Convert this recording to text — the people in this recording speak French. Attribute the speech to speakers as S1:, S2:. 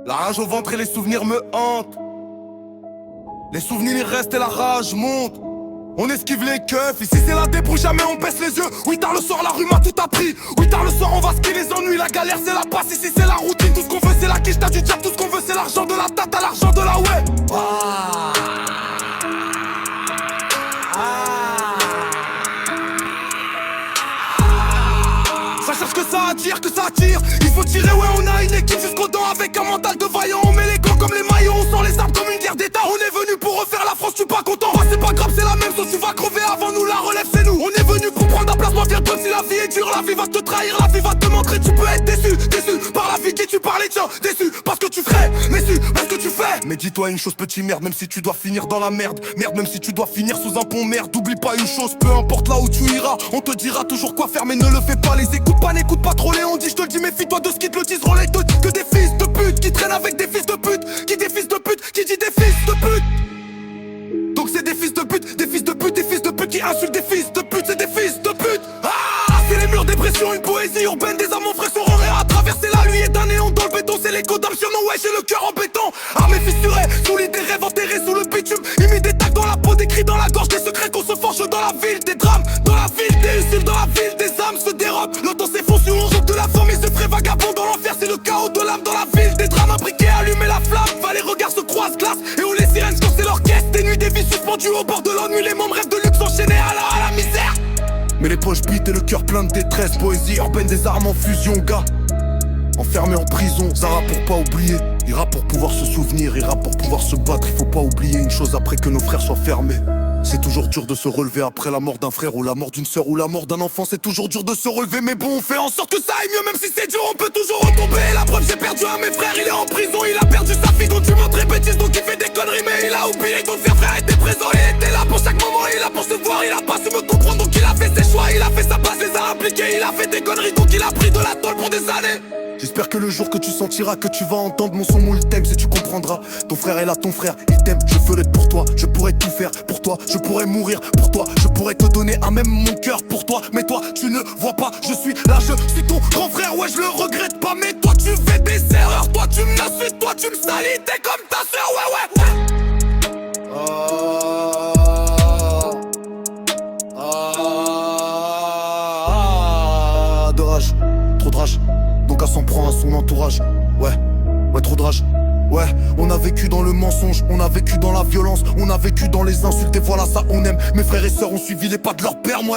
S1: La rage au ventre et les souvenirs me hantent. Les souvenirs restent et la rage monte. On esquive les keufs, ici c'est la débrouille, jamais on baisse les yeux. Oui tard le soir, la rue m'a tout appris. Oui tard le soir, on va skier les ennuis. La galère c'est la passe, ici c'est la routine. Tout ce qu'on veut c'est la quiche, t'as du diable. Tout ce qu'on veut c'est l'argent de la tata, l'argent de la ouais. Ça cherche que ça attire, que ça attire. Il faut tirer, ouais on a une équipe jusqu'aux dents. Avec un mental de vaillant, on met les gants comme les maillots. On sort les armes comme une guerre d'état. On est venu pour refaire la France, tu pas content. Bah c'est pas grave, c'est la même chose, tu vas crever avant nous. La relève c'est nous, on est venu pour prendre un placement. Viens toi si la vie est dure, la vie va te trahir. La vie va te montrer, tu peux être déçu. Déçu par la vie qui tu parlais, tiens. Déçu parce que tu ferais, déçu parce que tu fais. Mais dis-toi une chose petit merde, même si tu dois finir dans la merde. Merde même si tu dois finir sous un pont merde. Oublie pas une chose, peu importe là où tu iras. On te dira toujours quoi faire mais ne le fais pas. Les écoute pas, n'écoute pas trop les on dit. Je te le dis, méfie-toi de ce qui te le disent. Les te disent que des fils de pute qui traînent avec des fils de pute. Qui des fils de pute, qui dit des fils de pute. Donc c'est des fils de pute, des fils de pute, des fils de pute qui insultent des fils de pute, c'est des fils de pute. C'est les murs dépression, une poésie urbaine. Des âmes, mon frère sont horaires à traverser la nuit et d'un néon dans le béton. C'est l'écho d'âme sur nos ouais, j'ai le cœur en béton. Armé fissuré, sous lit des rêves enterrés sous le bitume. Imite des tacs dans la peau, des cris dans la gorge, des secrets qu'on se forge dans la ville. Des drames dans la ville, des usines dans la ville. Des âmes se dérobent, l'auto s'effondre sur on de la forme. Et se ferait vagabond dans l'enfer, c'est le chaos de l'âme dans la ville. Des drames imbriqués, allumer la flamme. Va les regards se croisent, glace. Et où les sirènes quand c'est l'orchestre. Des nuits, des vies suspendues au bord de l'ennui. Les membres rêvent de luxe enchaînés à la misère. Mais les poches bites et le cœur plein de détresse. Poésie urbaine, des armes en fusion, gars. Enfermé en prison, Zara pour pas oublier. Ira pour pouvoir se souvenir, ira pour pouvoir se battre. Il faut pas oublier une chose après que nos frères soient fermés. C'est toujours dur de se relever après la mort d'un frère ou la mort d'une sœur ou la mort d'un enfant. C'est toujours dur de se relever, mais bon on fait en sorte que ça aille mieux. Même si c'est dur on peut toujours retomber. La preuve j'ai perdu un de mes frères, il est en prison. Il a perdu sa fille dont tu montres bêtises. Donc il fait des conneries mais il a oublié que faire frère était présent. Il était là pour chaque moment, il est là pour se voir. Il a pas su me comprendre donc il a fait ses choix. Il a fait sa place, les a impliqués. Il a fait des conneries donc il a pris de la tôle pour des années. J'espère que le jour que tu sentiras que tu vas entendre mon son, il t'aime, si tu comprendras. Ton frère est là, ton frère, il t'aime, je ferai pour toi. Je pourrais tout faire pour toi, je pourrais mourir pour toi. Je pourrais te donner à même mon cœur pour toi. Mais toi, tu ne vois pas, je suis là, je suis ton grand frère. Ouais, je le regrette pas, mais toi, tu fais des erreurs. Toi, tu m'insultes, toi, tu me salis, t'es comme ta soeur, ouais, ouais. De rage, trop de rage. Donc elle s'en prend à son entourage. Ouais, trop de rage. Ouais, on a vécu dans le mensonge, on a vécu dans la violence, on a vécu dans les insultes et voilà ça on aime. Mes frères et sœurs ont suivi les pas de leur père, moi